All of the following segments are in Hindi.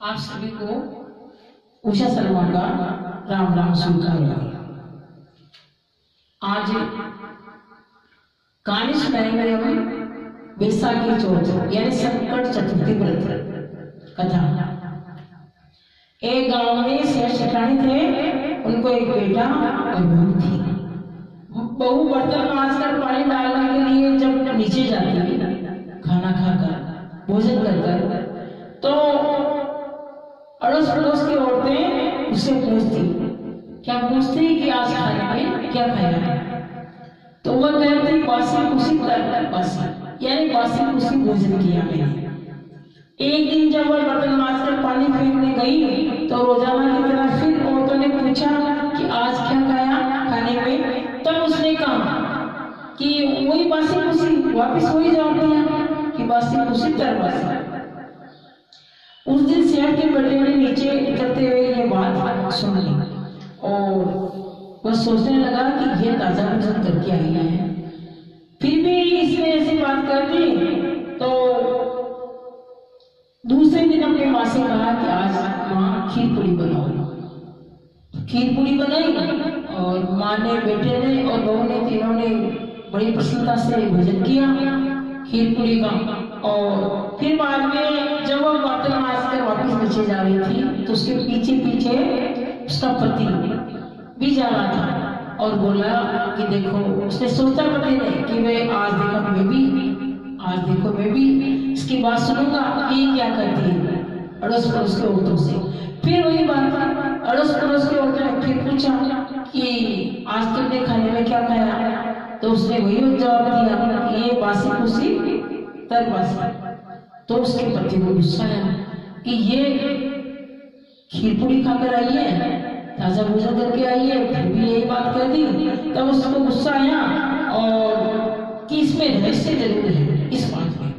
आप सभी को उषा शर्मा का राम राम स्वीकार। आज कहानी सुनाएंगे हम बैसाखी चौथ यानी संकट चतुर्थी व्रत कथा। एक गांव में सेठ सेठानी थे, उनको एक बेटा और बहू थी। बहू बर्तन मांजकर पानी डालने के लिए जब नीचे जाती खाना खाकर भोजन कर तो अड़ोस पड़ोस की औरतें उससे पूछती, क्या पूछती कि आज खाने में क्या खाया है? तो वह कहती बासी कुसी बासी यानी बासी कुसी भोजन किया मैंने। एक दिन जब वह बर्तन मांजकर पानी फेंकने गई तो रोजाना की तरह फिर औरतों ने पूछा कि आज क्या खाया खाने में? तब उसने कहा कि वही बासी कुसी, वापिस वही जवाब दिया कि बासी कुसी बासी। उस दिन सेठ के बेटे ने नीचे उतरते हुए ये बात सुन ली और वह सोचने लगा कि ये ताजा भोजन करके आई है, फिर भी इसने ऐसी बात कर दी। तो दूसरे दिन अपनी माँ से कहा कि आज माँ खीर पूरी बनाओ। खीर पूरी बनाई और माँ ने, बेटे ने और बहू ने, तीनों ने बड़ी प्रसन्नता से भोजन किया खीर पूरी का। और फिर बाद में जब वह बर्तन मांजकर वापस नीचे जा रही थी तो उसके पीछे पीछे उसका पति भी जा रहा था और बोला कि देखो, उसने सोचा पति ने कि मैं आज देखो मैं भी इसकी बात सुनूंगा कि ये क्या करती है अड़ोस पड़ोस के औरतों से। फिर वही बात अड़ोस पड़ोस की औरतों ने फिर पूछा कि आज तुमने खाने में क्या खाया? तो उसने वही जवाब दिया कि ये बासी कुसी बासी। तो उसके पति को गुस्सा आया कि ये खीर पूरी खाकर आई है, ताजा भोजन करके आई है, फिर भी यही बात कर दी। तब उसको गुस्सा आया और कि इसमें रहस्य जरूर है इस बात में।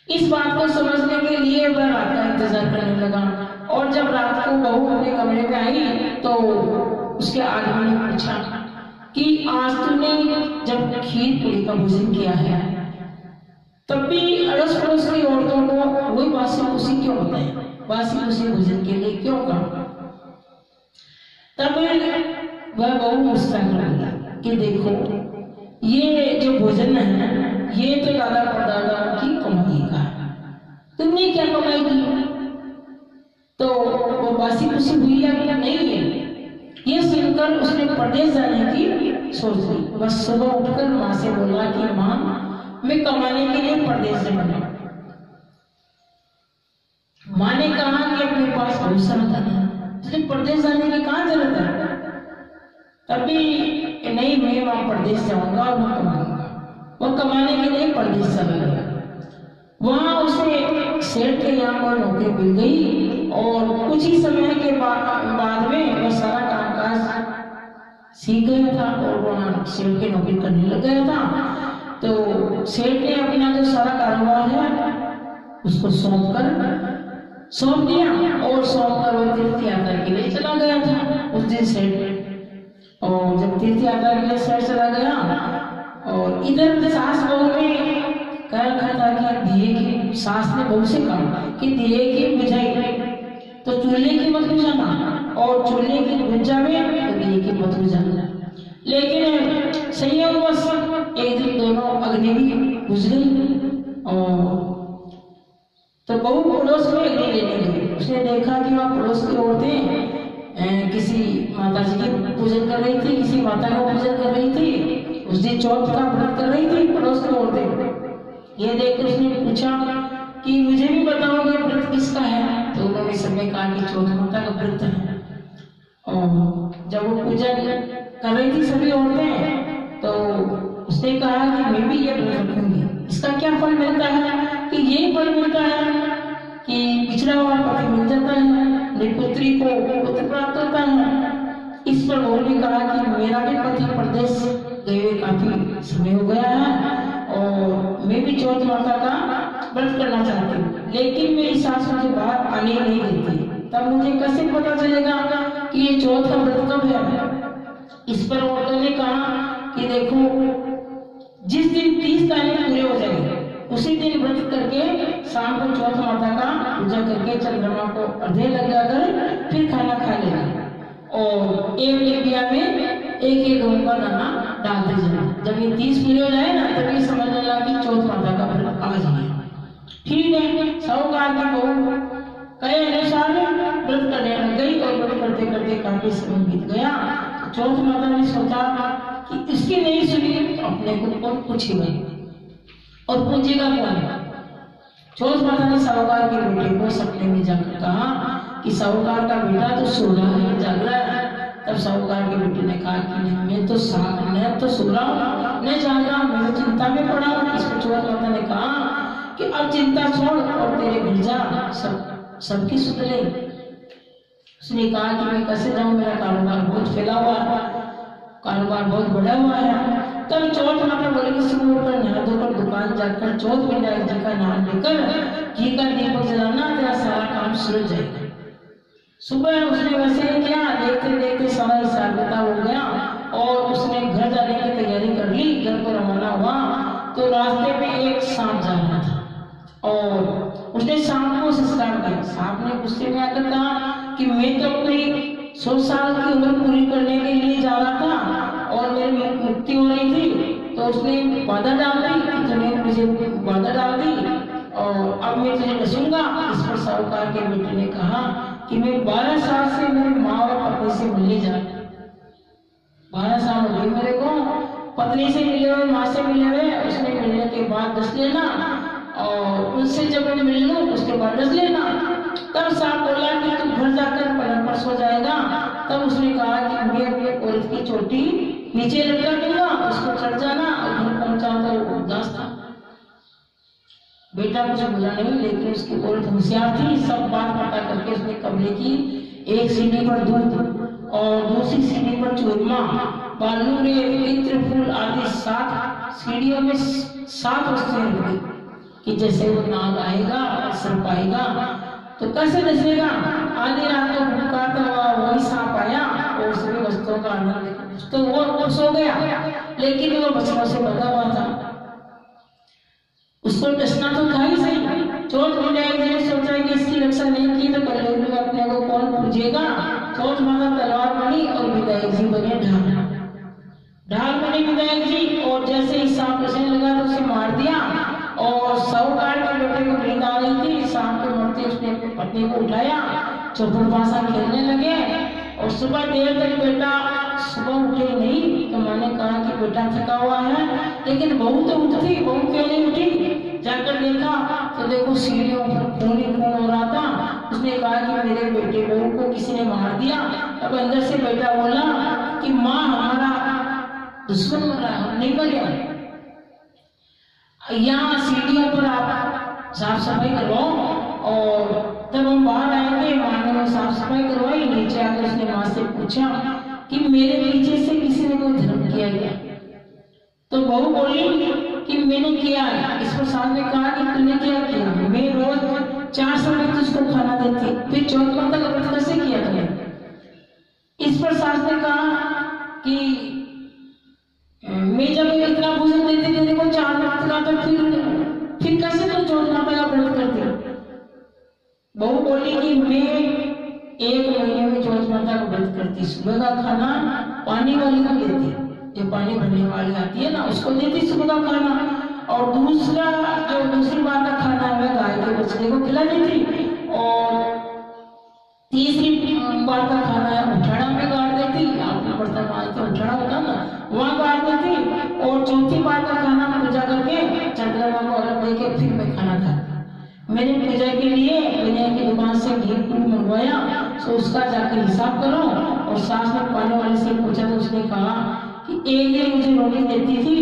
इस बात को समझने के लिए वह रात का इंतजार करने लगा और जब रात को बहू अपने कमरे में आई तो उसके आदमी ने पूछा कि आज तूने जब खीर पूरी का भोजन किया है तब भी अड़ोस पड़ोस की औरतों को वही बासी कुसी क्यों बताए, बासी कुसी भोजन के लिए क्यों कहा? तब वह बहू मुस्कुराने लगी कि देखो, ये जो भोजन है ये तो दादा परदादाओं की कमाई का है, तुमने क्या कमाई की? तो वो बासी कुसी हुई या नहीं है? ये सुनकर उसने परदेश जाने की सोच ली। बस सुबह उठकर माँ से बोला कि माँ, मैं कमाने के लिए परदेश जाऊंगा। माँ ने कहा कि अपने पास बहुत सारा धन है, तुझे परदेश जाने की कहाँ जरूरत है? तभी नहीं, मैं वहां परदेश जाऊंगा और वहां कमाऊंगा। वह कमाने के लिए परदेश चला गया। वहां उसे सेठ के यहाँ पर नौकरी मिल गई और कुछ ही समय के बाद में वह सारा कामकाज सीख गया था और वहां सेठ की नौकरी करने लग गया था। तो सेठ ने अपना जो सारा कारोबार है उसको सौंप दिया और सौंप कर वो तीर्थ यात्रा के लिए चला गया था उस दिन सेठ। और जब तीर्थ यात्रा के लिए सेठ चला गया और इधर सास बहू ने कह रखा था कि दिए की, सास ने बहू से कहा कि दिए की बुझाई तो चूल्हे की मत बुझाना और चूल्हे की बुझ जावे तो दिए की मत बुझाना। लेकिन संयोगवश एक दिन दोनों अग्नि भी बुझ गई और तो बहू पड़ोस में अग्नि लेने गई। उसने देखा कि वहाँ पड़ोस की औरतें किसी माता जी की पूजन कर रही थी, किसी माता का पूजन कर रही थी, उस दिन चौथ का व्रत कर रही थी पड़ोस की औरतें। ये देख उसने पूछा कि मुझे भी बताओगे व्रत किसका है? तो उन्होंने सबने कहा कि चौथ माता का व्रत है। और जब वो पूजन कर रही थी सभी औरतें तो उसने कहा कि मैं भी ये व्रत रखूंगी। इसका क्या फल मिलता है? कि यही फल मिलता है कि पिछड़ा हुआ पति मिल जाता है, पुत्री को पुत्र प्राप्त होता है। इस पर बहू ने कहा कि मेरा भी पति प्रदेश गए हुए काफी समय हो गया है और मैं भी चौथ माता का व्रत करना चाहती हूँ, लेकिन मेरी सास मुझे बाहर आने नहीं देती। तब मुझे कैसे पता चलेगा कि ये चौथ का व्रत कब है? इस पर औरतों ने कहा कि देखो, जिस दिन 30 तारीख पूरे हो जाएंगे उसी दिन व्रत करके शाम को चौथ माता का पूजा करके चंद्रमा को अर्धे लगा कर फिर खाना खा लेना और एक डिबिया में एक एक गेहूं का दाना डालते जाना। जब ये 30 पूरे हो जाए ना तभी समझ लेना कि चौथ माता का व्रत आ जाए। ठीक है, साहूकार की बहू कहे अनुसार व्रत करने लग गई और व्रत करते करते काफी समय बीत गया। चौथ माता ने सोचा कि इसकी नहीं सुनी तो अपने को कौन पूछेगा और पूछेगा कौन। चौथ माता ने साहूकार के बेटे को सपने में जाकर कहा कि साहूकार का बेटा तो सो रहा है, जाग रहा है। तब साहूकार के बेटे ने कहा कि नहीं, मैं तो सो रहा हूँ, मैं जाग रहा हूँ, मैं तो चिंता में पड़ा हूँ। इस पर चौथ माता ने कहा कि अब चिंता छोड़ और तेरे घर जा, सबकी सुध ले। उसने कहा कि मैं कैसे जाऊँ, मेरा कारोबार बहुत फैला हुआ है, कारोबार बहुत बड़ा हुआ है। तब चौथ माता बोली कि सुबह उठकर नहा धोकर दुकान जाकर चौथ विनायक जी का नाम लेकर घी का दीपक जलाना, तेरा सारा काम सुलझ जाएगा। सुबह उसने वैसे ही किया, देखते देखते सारा हिसाब किताब हो गया और उसने घर जाने की तैयारी कर ली। घर को रवाना हुआ तो रास्ते में एक सांप जा रहा था और उसने सांप को संस्कार किया। सांप ने गुस्से में आकर कहा कि मैं तो अपनी 100 साल की उम्र पूरी करने के लिए जा रहा था और मेरी मुक्ति हो रही थी, तो उसने बाधा डाल दी कि तूने मुझे बाधा डाल दी और अब मैं तुझे डसूंगा। इस पर साहूकार के बेटे ने कहा कि मैं 12 साल से मेरी माँ और पत्नी से मिलने जा, 12 साल हो गए मेरे को पत्नी से मिले हुए, माँ से मिले हुए। उसने मिलने के बाद डस लेना और उससे जब मैं मिल लूँ उसके बाद डस लेना। तब सांप बोला कि तू घर जाकर पलंग पर सो जाएगा। तब उसने कहा कि मैं अपने औरत की चोटी नीचे लटका दूंगा, उसको चढ़ जाना और घर पहुंचाऊंगा। उदास था बेटा, कुछ बोला नहीं, लेकिन उसकी औरत होशियार थी। सब बात पता करके उसने कमरे की एक सीढ़ी पर दूध और दूसरी सीढ़ी पर चूरमा, बालू रे, इत्र, फूल आदि 7 सीढ़ियों में 7 वस्तुएं रख दी कि जैसे वो नाग आएगा सर पाएगा तो कैसे दसेगा। आधी रात को पुकारता हुआ वही सांप आया और सभी वस्तुओं का आनंद तो वो सो गया, लेकिन वो बच्चों से बंधा हुआ था, उसको डसना तो था ही सही। चौथ विनायक जी ने सोचा कि इसकी रक्षा नहीं की तो कलयुग में अपने को कौन पूजेगा। चौथ माता तलवार बनी और विनायक जी बने ढाल बने विनायक जी। और जैसे ही सांप डसने लगा तो उसे मार दिया और साहूकार के बेटे को नींद आ रही थी। सांप के मरते उसने अपनी पत्नी को उठाया, चौपड़पासा खेलने लगे और सुबह देर तक बेटा सुबह उठे नहीं। तो मैंने कहा कि बेटा थका हुआ है, लेकिन बहू तो उठी, बहू क्यों नहीं उठी। जाकर देखा तो देखो सीढ़ियों पर खून ही खून हो रहा था। उसने कहा कि मेरे बेटे बहू को किसी ने मार दिया। अब अंदर से बेटा बोला कि माँ हमारा दुश्मन मर रहा है, नहीं मर यहाँ सीढ़ियों पर आप साफ सफाई करवाओ और तब हम बाहर आएंगे। माँ ने साफ सफाई करवाई। नीचे आकर उसने माँ से पूछा कि मेरे पीछे से किसी ने कोई धर्म किया गया। तो बहू बोली कि मैंने किया। इस पर सास ने कहा कि तूने क्या किया। मैं रोज 4 समय तुझको खाना देती, फिर चौथ माता का व्रत कैसे किया तुमने। इस पर सास ने कहा कि मैं जब इतना भोजन देती तेरे को 4 वक्त का तो फिर कैसे तुम चौथ माता का व्रत करते। बहू बोली कि मैं 1 महीने में चौथ माता का व्रत करती। सुबह का खाना पानी वाली को देती, जो पानी भरने वाली आती है ना उसको देती सुबह का खाना, और दूसरी बार का खाना है गाय के बछड़े को खिला देती, और तीसरी बार का खाना है उठाड़ा में गाड़ देती। आपने बर्तन मांजते उठाड़ा होता ना, वहाँ गाड़ देती। और चौथी बार का खाना पूजा करके चंद्रमा को अलग देके फिर मैं खाना खाता। मैंने पूजा के लिए विनय की दुकान से घी दूध मंगवाया, तो उसका जाकर हिसाब करो। और सास ने पानी वाले से पूछा तो उसने कहा कि एक दिन मुझे रोटी देती थी,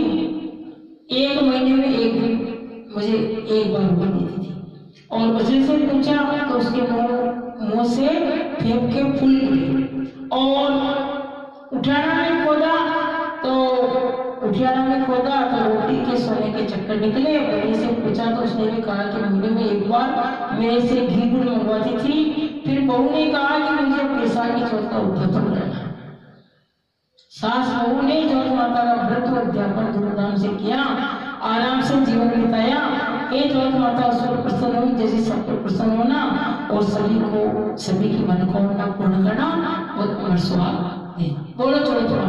1 महीने में 1 दिन मुझे 1 बार रोटी देती थी। और बच्चे से पूछा तो उसके मुंह से फेंक के फूल गिरे। और उठाना में खोदा तो रोटी के सोने के चक्कर निकले। बहू से पूछा तो उसने भी कहा कि महीने में 1 बार मेरे से घी गुड़ मंगवाती थी। फिर बहू ने कहा कि मुझे बैसाखी चौथ का उद्यापन करना। सास बहू ने चौथ माता का व्रत उद्यापन धूमधाम से किया। आराम से जीवन बिताया। हे चौथ माता उस पर प्रसन्न हुई, जैसे सब पर प्रसन्न होना और सभी की मनोकामना पूर्ण करना और अमर सुहाग देना। बोलो चौथ माता।